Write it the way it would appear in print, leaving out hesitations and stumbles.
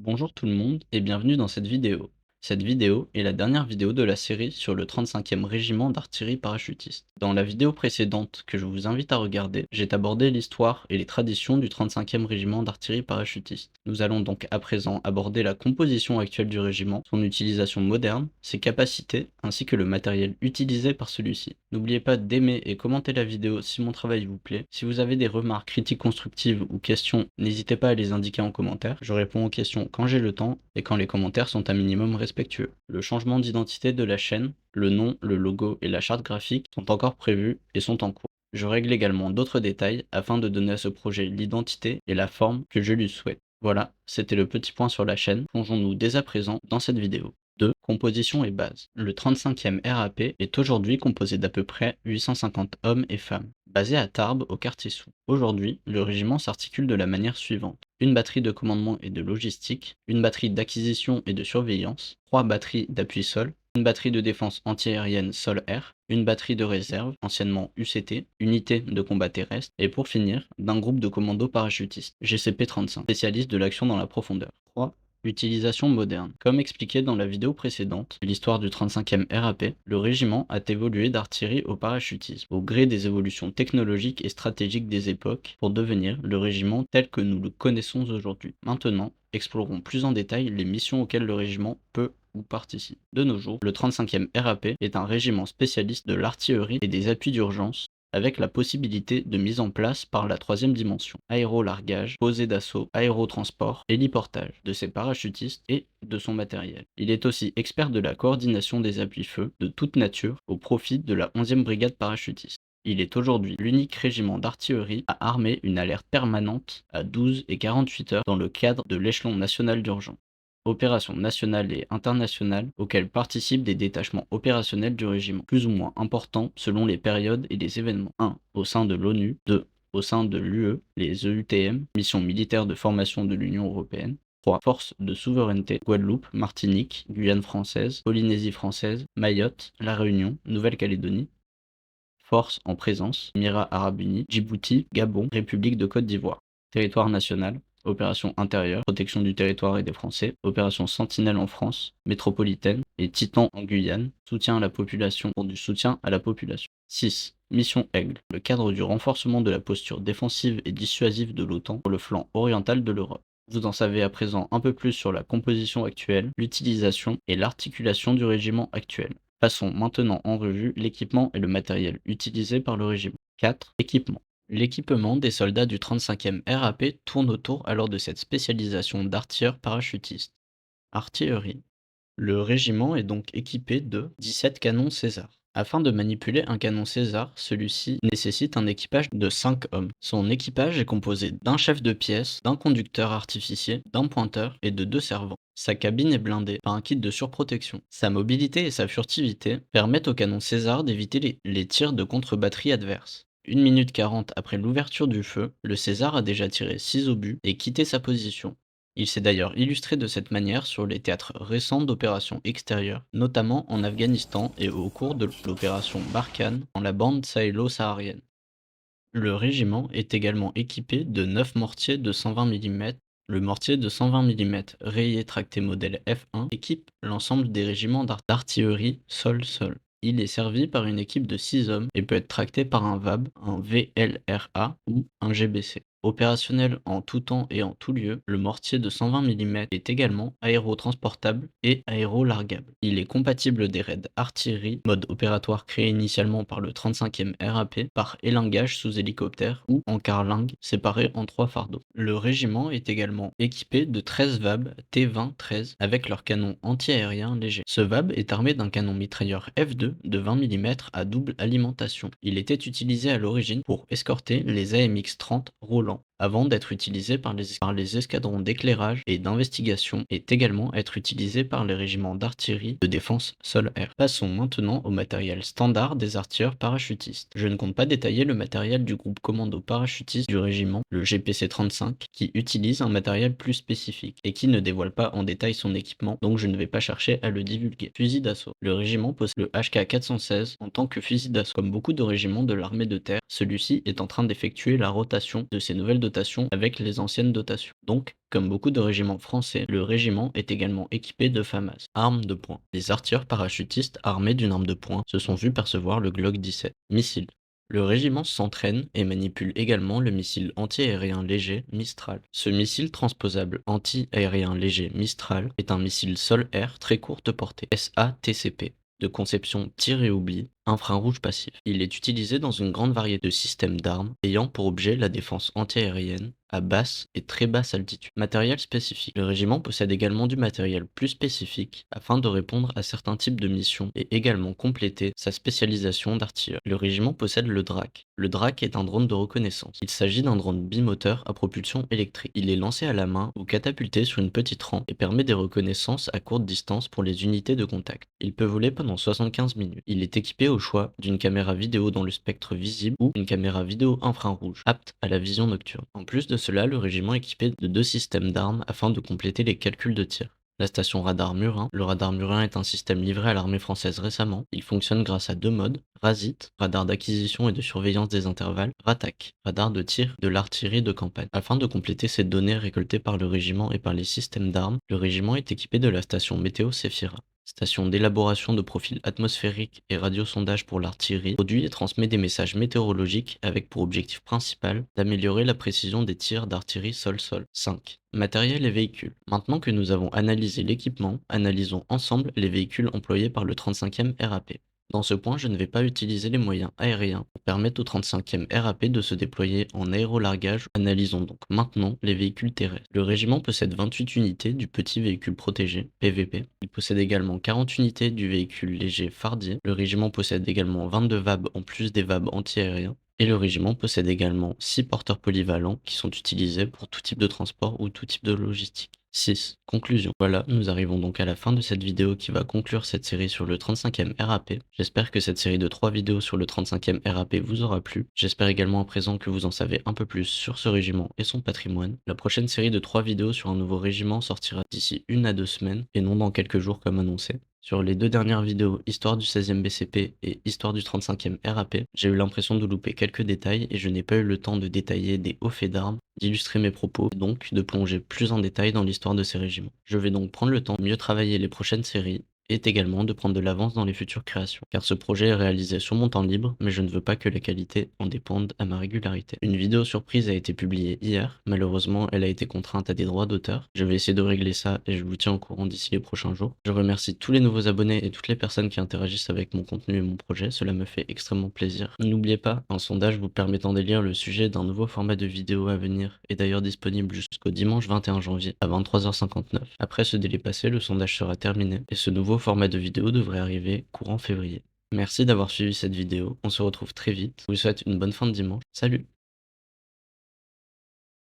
Bonjour tout le monde et bienvenue dans cette vidéo. Cette vidéo est la dernière vidéo de la série sur le 35e régiment d'artillerie parachutiste. Dans la vidéo précédente que je vous invite à regarder, j'ai abordé l'histoire et les traditions du 35e régiment d'artillerie parachutiste. Nous allons donc à présent aborder la composition actuelle du régiment, son utilisation moderne, ses capacités ainsi que le matériel utilisé par celui-ci. N'oubliez pas d'aimer et commenter la vidéo si mon travail vous plaît. Si vous avez des remarques, critiques constructives ou questions, n'hésitez pas à les indiquer en commentaire. Je réponds aux questions quand j'ai le temps et quand les commentaires sont un minimum respectueux. Le changement d'identité de la chaîne, le nom, le logo et la charte graphique sont encore prévus et sont en cours. Je règle également d'autres détails afin de donner à ce projet l'identité et la forme que je lui souhaite. Voilà, c'était le petit point sur la chaîne. Plongeons-nous dès à présent dans cette vidéo. 2. Composition et base. Le 35e RAP est aujourd'hui composé d'à peu près 850 hommes et femmes, basé à Tarbes au Quartier-Sous. Aujourd'hui, le régiment s'articule de la manière suivante. Une batterie de commandement et de logistique, une batterie d'acquisition et de surveillance, 3 batteries d'appui sol, une batterie de défense antiaérienne sol-air, une batterie de réserve, anciennement UCT, unité de combat terrestre, et pour finir, d'un groupe de commandos parachutistes, GCP-35, spécialiste de l'action dans la profondeur. 3. Utilisation moderne. Comme expliqué dans la vidéo précédente, l'histoire du 35e RAP, le régiment a évolué d'artillerie au parachutisme, au gré des évolutions technologiques et stratégiques des époques, pour devenir le régiment tel que nous le connaissons aujourd'hui. Maintenant, explorons plus en détail les missions auxquelles le régiment peut ou participe. De nos jours, le 35e RAP est un régiment spécialiste de l'artillerie et des appuis d'urgence, avec la possibilité de mise en place par la troisième dimension, aérolargage, posée d'assaut, aérotransport, héliportage de ses parachutistes et de son matériel. Il est aussi expert de la coordination des appuis-feu de toute nature au profit de la 11e brigade parachutiste. Il est aujourd'hui l'unique régiment d'artillerie à armer une alerte permanente à 12 et 48 heures dans le cadre de l'échelon national d'urgence. Opérations nationales et internationales auxquelles participent des détachements opérationnels du régiment, plus ou moins importants selon les périodes et les événements. 1. Au sein de l'ONU. 2. Au sein de l'UE, les EUTM, Mission militaire de formation de l'Union européenne. 3. Forces de souveraineté, Guadeloupe, Martinique, Guyane française, Polynésie française, Mayotte, La Réunion, Nouvelle-Calédonie. Forces en présence, Émirats arabes unis, Djibouti, Gabon, République de Côte d'Ivoire. Territoire national, Opération intérieure, protection du territoire et des Français, Opération Sentinelle en France, métropolitaine et Titan en Guyane, soutien à la population pour du soutien à la population. 6. Mission Aigle, le cadre du renforcement de la posture défensive et dissuasive de l'OTAN pour le flanc oriental de l'Europe. Vous en savez à présent un peu plus sur la composition actuelle, l'utilisation et l'articulation du régiment actuel. Passons maintenant en revue l'équipement et le matériel utilisés par le régiment. 4. Équipement. L'équipement des soldats du 35e RAP tourne autour alors de cette spécialisation d'artilleurs parachutistes. Artillerie. Le régiment est donc équipé de 17 canons César. Afin de manipuler un canon César, celui-ci nécessite un équipage de 5 hommes. Son équipage est composé d'un chef de pièce, d'un conducteur artificier, d'un pointeur et de 2 servants. Sa cabine est blindée par un kit de surprotection. Sa mobilité et sa furtivité permettent au canon César d'éviter les tirs de contre-batterie adverses. 1 minute 40 après l'ouverture du feu, le César a déjà tiré 6 obus et quitté sa position. Il s'est d'ailleurs illustré de cette manière sur les théâtres récents d'opérations extérieures, notamment en Afghanistan et au cours de l'opération Barkhane dans la bande sahélo-saharienne. Le régiment est également équipé de 9 mortiers de 120 mm. Le mortier de 120 mm rayé tracté modèle F1 équipe l'ensemble des régiments d'artillerie sol-sol. Il est servi par une équipe de 6 hommes et peut être tracté par un VAB, un VLRA ou un GBC. Opérationnel en tout temps et en tout lieu, le mortier de 120 mm est également aérotransportable et aérolargable. Il est compatible des raids artillerie, mode opératoire créé initialement par le 35e RAP, par élingage sous hélicoptère ou en carlingue séparé en 3 fardeaux. Le régiment est également équipé de 13 VAB T-20-13 avec leur canon anti-aérien léger. Ce VAB est armé d'un canon mitrailleur F2 de 20 mm à double alimentation. Il était utilisé à l'origine pour escorter les AMX-30 Roland, avant d'être utilisé par les escadrons d'éclairage et d'investigation, et également être utilisé par les régiments d'artillerie de défense sol-air. Passons maintenant au matériel standard des artilleurs parachutistes. Je ne compte pas détailler le matériel du groupe commando parachutiste du régiment, le GPC-35, qui utilise un matériel plus spécifique, et qui ne dévoile pas en détail son équipement, donc je ne vais pas chercher à le divulguer. Fusil d'assaut. Le régiment possède le HK-416 en tant que fusil d'assaut. Comme beaucoup de régiments de l'armée de terre, celui-ci est en train d'effectuer la rotation de ses nouvelles dotation avec les anciennes dotations. Donc, comme beaucoup de régiments français, le régiment est également équipé de FAMAS, armes de poing. Les artilleurs parachutistes armés d'une arme de poing se sont vus percevoir le Glock 17, missile. Le régiment s'entraîne et manipule également le missile anti-aérien léger Mistral. Ce missile transposable anti-aérien léger Mistral est un missile sol-air très courte portée, SATCP, de conception tir et oubli, infrarouge passif. Il est utilisé dans une grande variété de systèmes d'armes ayant pour objet la défense anti-aérienne à basse et très basse altitude. Matériel spécifique. Le régiment possède également du matériel plus spécifique afin de répondre à certains types de missions et également compléter sa spécialisation d'artilleur. Le régiment possède le DRAC. Le DRAC est un drone de reconnaissance. Il s'agit d'un drone bimoteur à propulsion électrique. Il est lancé à la main ou catapulté sur une petite rampe et permet des reconnaissances à courte distance pour les unités de contact. Il peut voler pendant 75 minutes. Il est équipé au choix d'une caméra vidéo dans le spectre visible ou une caméra vidéo infrarouge, apte à la vision nocturne. En plus de cela, le régiment est équipé de 2 systèmes d'armes afin de compléter les calculs de tir. La station radar Murin. Le radar Murin est un système livré à l'armée française récemment. Il fonctionne grâce à 2 modes, RASIT, radar d'acquisition et de surveillance des intervalles, RATAC, radar de tir de l'artillerie de campagne. Afin de compléter ces données récoltées par le régiment et par les systèmes d'armes, le régiment est équipé de la station météo Séphira. Station d'élaboration de profils atmosphériques et radiosondage pour l'artillerie, produit et transmet des messages météorologiques avec pour objectif principal d'améliorer la précision des tirs d'artillerie sol-sol. 5. Matériel et véhicules. Maintenant que nous avons analysé l'équipement, analysons ensemble les véhicules employés par le 35e RAP. Dans ce point, je ne vais pas utiliser les moyens aériens pour permettre au 35e RAP de se déployer en aérolargage. Analysons donc maintenant les véhicules terrestres. Le régiment possède 28 unités du petit véhicule protégé, PVP. Il possède également 40 unités du véhicule léger Fardier. Le régiment possède également 22 VAB en plus des VAB anti-aériens. Et le régiment possède également 6 porteurs polyvalents qui sont utilisés pour tout type de transport ou tout type de logistique. 6. Conclusion. Voilà, nous arrivons donc à la fin de cette vidéo qui va conclure cette série sur le 35e RAP. J'espère que cette série de 3 vidéos sur le 35e RAP vous aura plu. J'espère également à présent que vous en savez un peu plus sur ce régiment et son patrimoine. La prochaine série de 3 vidéos sur un nouveau régiment sortira d'ici 1 à 2 semaines et non dans quelques jours comme annoncé. Sur les 2 dernières vidéos, Histoire du 16e BCP et Histoire du 35e RAP, j'ai eu l'impression de louper quelques détails et je n'ai pas eu le temps de détailler des hauts faits d'armes, d'illustrer mes propos, et donc de plonger plus en détail dans l'histoire de ces régiments. Je vais donc prendre le temps de mieux travailler les prochaines séries et également de prendre de l'avance dans les futures créations, car ce projet est réalisé sur mon temps libre, mais je ne veux pas que la qualité en dépende à ma régularité. Une vidéo surprise a été publiée hier, malheureusement elle a été contrainte à des droits d'auteur. Je vais essayer de régler ça et je vous tiens au courant d'ici les prochains jours. Je remercie tous les nouveaux abonnés et toutes les personnes qui interagissent avec mon contenu et mon projet, cela me fait extrêmement plaisir. N'oubliez pas, un sondage vous permettant d'élire le sujet d'un nouveau format de vidéo à venir est d'ailleurs disponible jusqu'au dimanche 21 janvier à 23h59. Après ce délai passé, le sondage sera terminé et ce nouveau format de vidéo devrait arriver courant février. Merci d'avoir suivi cette vidéo, on se retrouve très vite, je vous souhaite une bonne fin de dimanche, salut!